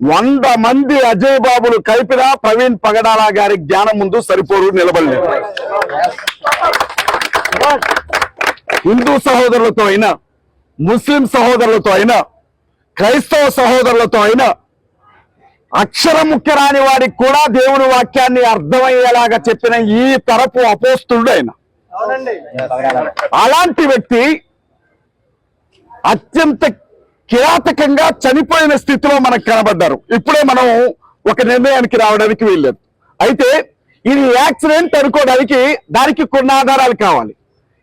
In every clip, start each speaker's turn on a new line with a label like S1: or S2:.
S1: 100 మంది అజయ్ బాబులు కలిపినా ప్రవీణ్ పగడాల గారి జ్ఞానం ముందు సరిపోరు, నిలబడలేదు. హిందూ సహోదరులతో అయినా, ముస్లిం సహోదరులతో అయినా, క్రైస్తవ సహోదరులతో అయినా, అక్షరం ముఖ్య రాని వాడికి కూడా దేవుని వాక్యాన్ని అర్థమయ్యేలాగా చెప్పిన ఈ తరపు అపోస్తుడు ఆయన. అలాంటి వ్యక్తి అత్యంత కిరాతకంగా చనిపోయిన స్థితిలో మనకు కనబడ్డారు. ఇప్పుడే మనం ఒక నిర్ణయానికి రావడానికి వీల్లేదు. అయితే ఇది యాక్సిడెంట్ అనుకోవడానికి దానికి కొన్ని ఆధారాలు కావాలి.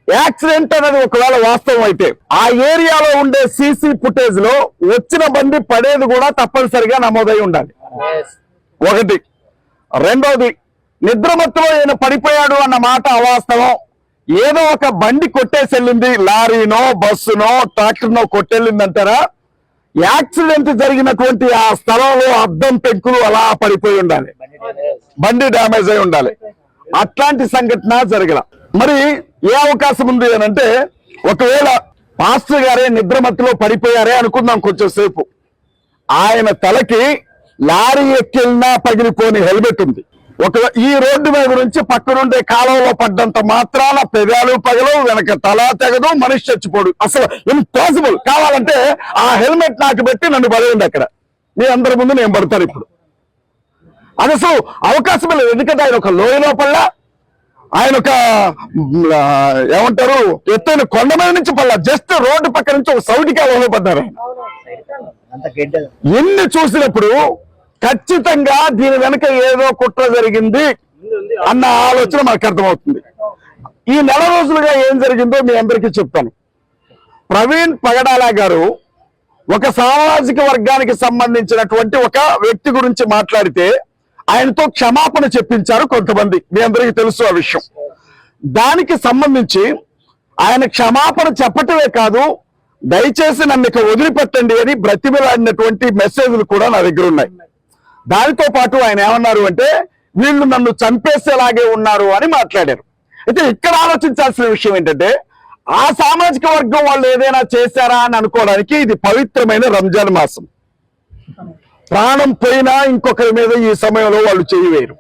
S1: యాక్సిడెంట్ అనేది ఒకవేళ వాస్తవం అయితే ఆ ఏరియాలో ఉండే సీసీ ఫుటేజ్ లో వచ్చిన బండి పడేది కూడా తప్పనిసరిగా నమోదై ఉండాలి. ఒకటి. రెండోది, నిద్రమత్తులో ఈయన పడిపోయాడు అన్న మాట అవాస్తవం. ఏదో ఒక బండి కొట్టేసి వెళ్ళింది, లారీనో బస్సునో ట్రాక్టర్నో కొట్టెళ్ళిందంటారా? యాక్సిడెంట్ జరిగినటువంటి ఆ స్థలంలో అద్దం పెంకులు అలా పడిపోయి ఉండాలి, బండి డ్యామేజ్ అయి ఉండాలి. అట్లాంటి సంఘటన జరగల. మరి ఏ అవకాశం ఉంది అనంటే, ఒకవేళ పాస్టర్ గారే నిద్రమత్తులో పడిపోయారే అనుకుందాం కొంచెం సేపు. ఆయన తలకి లారీ ఎక్కినా పగిలిపోని హెల్మెట్ ఉంది. ఈ రోడ్డు మీద నుంచి పక్కనుండే కాలంలో పడ్డంత మాత్రాన పెదాలు పగలవు, వెనక తల తెగదు, మనిషి చచ్చిపోడు. అసలు ఇంపాసిబుల్. కావాలంటే ఆ హెల్మెట్ నాకు పెట్టి నన్ను పడేయండి అక్కడ, మీ అందరి ముందు నేను పడతాను. ఇప్పుడు అది అసలు అవకాశం లేదు. ఎందుకంటే ఆయన ఒక లోయ లోపల, ఆయన ఒక ఏమంటారు ఎత్తైన కొండ మీద నుంచి పడలా, జస్ట్ రోడ్డు పక్క నుంచి ఒక సౌటిగా పడ్డారు. ఎన్ని చూసినప్పుడు ఖచ్చితంగా దీని వెనక ఏదో కుట్ర జరిగింది అన్న ఆలోచన మనకు అర్థమవుతుంది. ఈ నెల రోజులుగా ఏం జరిగిందో మీ అందరికీ చెప్తాను. ప్రవీణ్ పగడాల గారు ఒక సామాజిక వర్గానికి సంబంధించినటువంటి ఒక వ్యక్తి గురించి మాట్లాడితే ఆయనతో క్షమాపణ చెప్పించారు కొంతమంది. మీ అందరికీ తెలుసు ఆ విషయం. దానికి సంబంధించి ఆయన క్షమాపణ చెప్పటమే కాదు, దయచేసి నన్ను ఇక వదిలిపెట్టండి అని బ్రతిమలాడినటువంటి మెసేజ్లు కూడా నా దగ్గర ఉన్నాయి. దానితో పాటు ఆయన ఏమన్నారు అంటే, వీళ్ళు నన్ను చంపేసేలాగే ఉన్నారు అని మాట్లాడారు. అయితే ఇక్కడ ఆలోచించాల్సిన విషయం ఏంటంటే, ఆ సామాజిక వర్గం వాళ్ళు ఏదైనా చేశారా అని అనుకోవడానికి ఇది పవిత్రమైన రంజాన్ మాసం. ప్రాణం పోయినా ఇంకొకరి మీద ఈ సమయంలో వాళ్ళు చేయవేరు.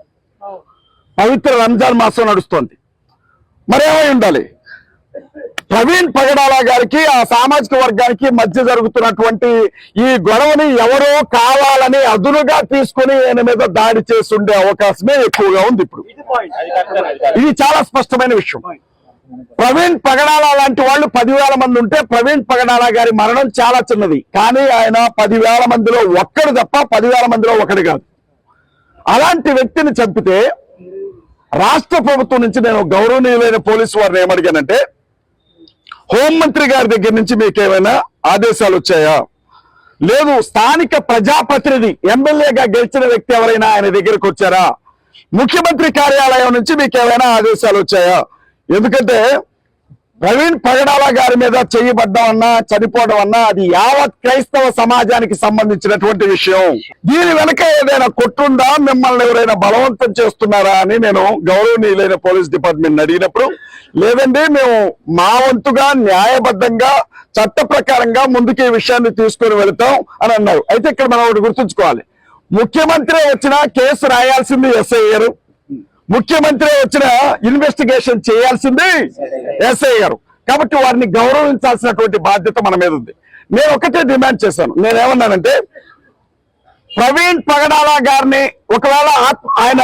S1: పవిత్ర రంజాన్ మాసం నడుస్తోంది. మరేమై ఉండాలి? ప్రవీణ్ పగడాల గారికి ఆ సామాజిక వర్గానికి మధ్య జరుగుతున్నటువంటి ఈ గొడవని ఎవరో కావాలని అదునుగా తీసుకుని ఆయన మీద దాడి చేస్తుండే అవకాశమే ఎక్కువగా ఉంది. ఇప్పుడు ఇది చాలా స్పష్టమైన విషయం. ప్రవీణ్ పగడాల లాంటి వాళ్ళు 10,000 మంది ఉంటే ప్రవీణ్ పగడాల గారి మరణం చాలా చిన్నది. కానీ ఆయన 10,000 మందిలో ఒక్కడు తప్ప 10,000 మందిలో ఒకడు కాదు. అలాంటి వ్యక్తిని చంపితే రాష్ట్ర ప్రభుత్వం నుంచి నేను గౌరవనీయులైన పోలీసు వారిని ఏమడిగానంటే, హోంమంత్రి గారి దగ్గర నుంచి మీకు ఏమైనా ఆదేశాలు వచ్చాయా? లేదు, స్థానిక ప్రజాప్రతినిధి ఎమ్మెల్యేగా గెలిచిన వ్యక్తి ఎవరైనా ఆయన దగ్గరకు వచ్చారా? ముఖ్యమంత్రి కార్యాలయం నుంచి మీకు ఏమైనా ఆదేశాలు వచ్చాయా? ఎందుకంటే ప్రవీణ్ పగడాల గారి మీద చేయబడ్డం అన్నా చనిపోవడం అన్నా అది యావత్ క్రైస్తవ సమాజానికి సంబంధించినటువంటి విషయం. దీని వెనక ఏదైనా కొట్టుందా, మిమ్మల్ని ఎవరైనా బలవంతం చేస్తున్నారా అని నేను గౌరవనీయులైన పోలీస్ డిపార్ట్మెంట్ అడిగినప్పుడు, లేదండి మేము మా వంతుగా న్యాయబద్ధంగా చట్ట ప్రకారంగా ముందుకు ఈ విషయాన్ని తీసుకొని వెళతాం అని అన్నారు. అయితే ఇక్కడ మనం ఒకటి గుర్తుంచుకోవాలి, ముఖ్యమంత్రి వచ్చిన కేసు రాయాల్సింది ఎస్ఐ గారు, ముఖ్యమంత్రి వచ్చిన ఇన్వెస్టిగేషన్ చేయాల్సింది ఎస్ఐ గారు. కాబట్టి వారిని గౌరవించాల్సినటువంటి బాధ్యత మన మీద ఉంది. నేను ఒకటే డిమాండ్ చేశాను. నేనేమన్నానంటే, ప్రవీణ్ పగడాల గారిని ఒకవేళ ఆయన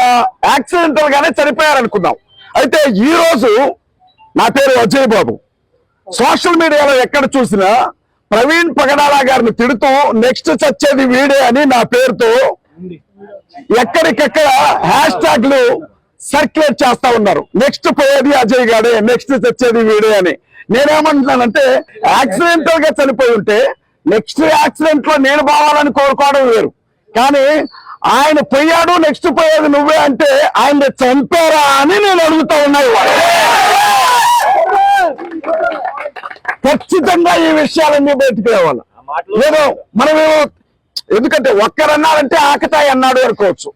S1: యాక్సిడెంటల్ గానే చనిపోయారనుకుందాం. అయితే ఈ రోజు నా పేరు అజయ్ బాబు, సోషల్ మీడియాలో ఎక్కడ చూసినా ప్రవీణ్ పగడాల గారిని తిడుతూ నెక్స్ట్ చచ్చేది వీడే అని నా పేరుతో ఎక్కడికెక్కడ హ్యాష్ ట్యాగ్లు సర్క్యులేట్ చేస్తా ఉన్నారు. నెక్స్ట్ పోయేది అజయ్ గాడే, నెక్స్ట్ చచ్చేది వీడే అని. నేనేమంటున్నానంటే, యాక్సిడెంటల్ గా చనిపోయి ఉంటే నెక్స్ట్ యాక్సిడెంట్ లో నేను బావాలని కోరుకోవడం వేరు. కానీ ఆయన పోయాడు, నెక్స్ట్ పోయేది నువ్వే అంటే ఆయన చంపారా అని నేను అడుగుతా ఉన్నాయి. ఖచ్చితంగా ఈ విషయాలన్నీ బయటకు రావాలి. నేను మనమేమో ఎందుకంటే ఒక్కరన్నారంటే ఆకతాయి అన్నాడు అనుకోవచ్చు.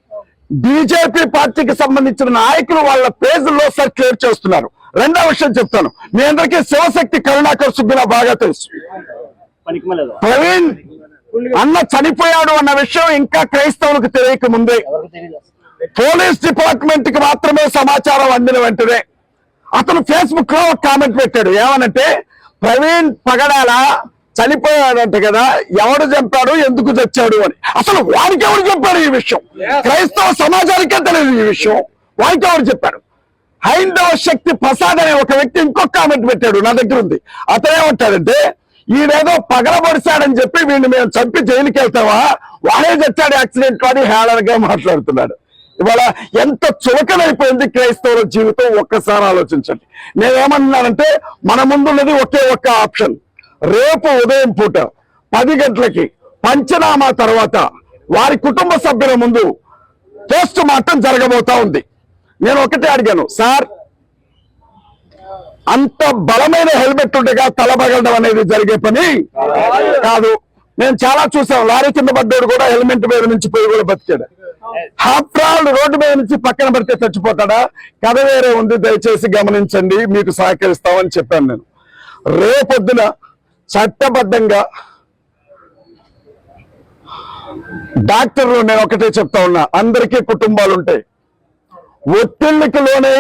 S1: బీజేపీ పార్టీకి సంబంధించిన నాయకులు వాళ్ళ పేజీల్లో సర్క్యులేట్ చేస్తున్నారు. రెండో విషయం చెప్తాను, మీ అందరికీ శివశక్తి కరుణాకర్ సుబ్బిన బాగా తెలుసు. ప్రవీణ్ అన్న చనిపోయాడు అన్న విషయం ఇంకా క్రైస్తవులకు తెలియక ముందే పోలీస్ డిపార్ట్మెంట్ కి మాత్రమే సమాచారం అందిన వెంటనే అతను ఫేస్బుక్ లో ఒక కామెంట్ పెట్టాడు. ఏమనంటే, ప్రవీణ్ పగడాల చనిపోయాడంట కదా, ఎవడు చంపాడు, ఎందుకు చచ్చాడు అని. అసలు వారికి ఎవరు చెప్పాడు ఈ విషయం? క్రైస్తవ సమాజానికే తెలియదు ఈ విషయం. వారికి ఎవరు చెప్పారు? హైందవ శక్తి ప్రసాద్ అనే ఒక వ్యక్తి ఇంకొక కామెంట్ పెట్టాడు, నా దగ్గర ఉంది. అతనేమంటాడంటే, ఈయనేదో పగలబడిశాడని చెప్పి వీడిని మేము చంపి జైలుకి వెళ్తావా, వాడే చచ్చాడు యాక్సిడెంట్ అని హేళనగా మాట్లాడుతున్నాడు. ఇవాళ ఎంత చులకనైపోయింది క్రైస్తవుల జీవితం, ఒక్కసారి ఆలోచించండి. నేనేమన్నానంటే, మన ముందున్నది ఒకే ఒక్క ఆప్షన్. రేపు ఉదయం పూట 10 గంటలకి పంచనామా తర్వాత వారి కుటుంబ సభ్యుల ముందు పోస్ట్ మార్టం జరగబోతా ఉంది. నేను ఒకటే అడిగాను, సార్ అంత బలమైన హెల్మెట్ ఉండగా తలబగలడం అనేది జరిగే పని కాదు. నేను చాలా చూసాం, లారీ కింద పడ్డాడు కూడా హెల్మెట్ మీద నుంచి పోయి కూడా బతికాడు. ఆఫ్టర్ ఆల్ రోడ్డు మీద నుంచి పక్కన పడితే చచ్చిపోతాడా? కథ వేరే ఉంది, దయచేసి గమనించండి, మీకు సహకరిస్తామని చెప్పాను. నేను రేపొద్దున చట్టబద్ధంగా డాక్టర్లు నేను ఒకటే చెప్తా ఉన్నా, అందరికీ కుటుంబాలు ఉంటాయి. ఒత్తిళ్ళకి లోనే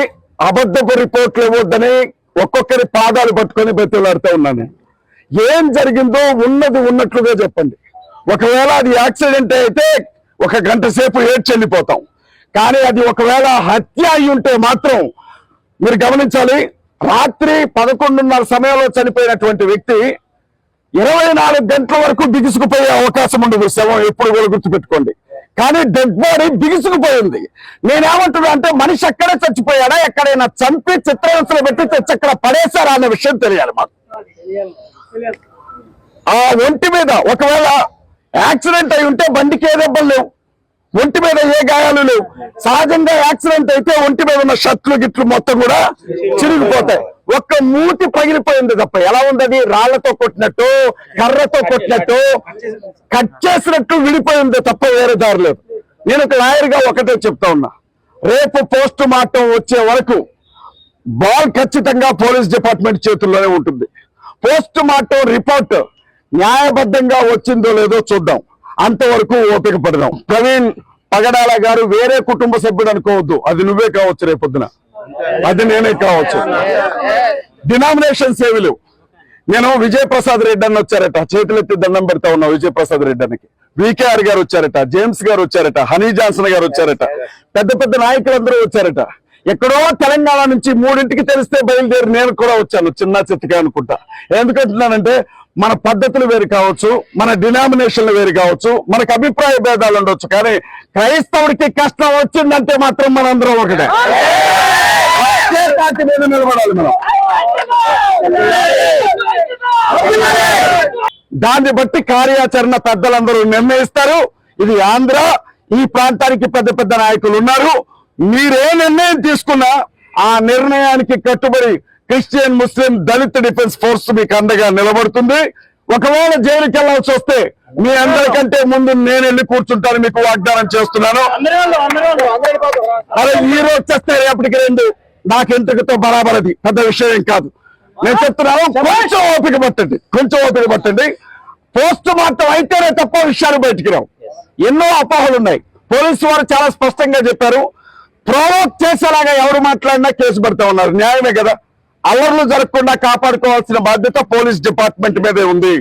S1: అబద్ధపు రిపోర్ట్లు ఇవ్వద్దని ఒక్కొక్కరి పాదాలు పట్టుకొని బతిలాడుతూ ఉన్నాను. ఏం జరిగిందో ఉన్నది ఉన్నట్లుగా చెప్పండి. ఒకవేళ అది యాక్సిడెంట్ అయితే 1 గంట సేపు ఏడ్చి వెళ్ళిపోతాం. కానీ అది ఒకవేళ హత్య అయి ఉంటే మాత్రం మీరు గమనించాలి, రాత్రి 11:30 సమయంలో చనిపోయినటువంటి వ్యక్తి 24 గంటల వరకు బిగుసుకుపోయే అవకాశం ఉండదు. శవం ఎప్పుడు కూడా గుర్తుపెట్టుకోండి. కానీ డెడ్ బాడీ బిగుసుకుపోయింది. నేనేమంటున్నా అంటే, మనిషి ఎక్కడే చచ్చిపోయాడా, ఎక్కడైనా చంపి చిత్రహింసలు పెట్టి తెచ్చి అక్కడ పడేశారా అనే విషయం తెలియాలి మాకు. ఆ ఒంటి మీద ఒకవేళ యాక్సిడెంట్ అయి ఉంటే బండికి ఏ దెబ్బలు లేవు, ఒంటి మీద ఏ గాయాలు లేవు. సహజంగా యాక్సిడెంట్ అయితే ఒంటి మీద ఉన్న షర్ట్లు గిట్లు మొత్తం కూడా చిరిగిపోతాయి. ఒక్క మూతి పగిలిపోయింది తప్ప, ఎలా ఉంది అది? రాళ్లతో కొట్టినట్టు, కర్రతో కొట్టినట్టు, కట్ చేసినట్టు విడిపోయింది తప్ప వేరే దారి లేదు. నేను ఒక లాయర్గా ఒకటే చెప్తా ఉన్నా, రేపు పోస్ట్ మార్టం వచ్చే వరకు బాల్ ఖచ్చితంగా పోలీస్ డిపార్ట్మెంట్ చేతుల్లోనే ఉంటుంది. పోస్ట్ మార్టం రిపోర్ట్ న్యాయబద్ధంగా వచ్చిందో లేదో చూద్దాం, అంతవరకు ఓపిక పడదాం. ప్రవీణ్ పగడాల గారు వేరే కుటుంబ సభ్యుడు అనుకోవద్దు, అది నువ్వే కావచ్చు, రేపొద్దున అది నేనే కావచ్చు. డినామినేషన్ సేవలు నేను విజయప్రసాద్ రెడ్డి అని వచ్చారట, చేతులెత్తి దండం పెడతా ఉన్నా విజయప్రసాద్ రెడ్డి అనికి. వికేఆర్ గారు వచ్చారట, జేమ్స్ గారు వచ్చారట, హనీ జాన్సన్ గారు వచ్చారట, పెద్ద పెద్ద నాయకులందరూ వచ్చారట. ఎక్కడో తెలంగాణ నుంచి 3ంటికి తెలిస్తే బయలుదేరి నేను కూడా వచ్చాను, చిన్న చిత్తగా అనుకుంటా. ఎందుకంటున్నానంటే, మన పద్ధతులు వేరు కావచ్చు, మన డినామినేషన్లు వేరు కావచ్చు, మనకు అభిప్రాయ భేదాలు ఉండొచ్చు, కానీ క్రైస్తవుడికి కష్టం వచ్చిందంటే మాత్రం మనందరం ఒకటే. పార్టీ మీద నిలబడాలి మనం. దాన్ని బట్టి కార్యాచరణ పెద్దలందరూ నిర్ణయిస్తారు. ఇది ఆంధ్ర, ఈ ప్రాంతానికి పెద్ద పెద్ద నాయకులు ఉన్నారు. మీరే నిర్ణయం తీసుకున్నా ఆ నిర్ణయానికి కట్టుబడి క్రిస్టియన్, ముస్లిం, దళిత డిఫెన్స్ ఫోర్స్ మీకు అండగా నిలబడుతుంది. ఒకవేళ జైలుకి వెళ్ళాల్సి వస్తే మీ అందరికంటే ముందు నేను వెళ్ళి కూర్చుంటాను, మీకు వాగ్దానం చేస్తున్నాను. అరే ఈ రోజు చేస్తే రేపటికి 2 నాకు ఎంతటితో బరాబరది పెద్ద విషయం కాదు. నేను చెప్తున్నాను, కొంచెం ఓపిక పట్టండి. పోస్ట్ మార్టం అయితేనే తప్ప విషయాలు బయటికి రావు. ఎన్నో అపోహలు ఉన్నాయి. పోలీసు వారు చాలా స్పష్టంగా చెప్పారు, ప్రొవోక్ చేసేలాగా ఎవరు మాట్లాడినా కేసు పెడతా ఉన్నారు. న్యాయమే కదా. అల్లర్లు జరగకుండా కాపాడుకోవాల్సిన బాధ్యత పోలీస్ డిపార్ట్మెంట్ మీదే ఉంది.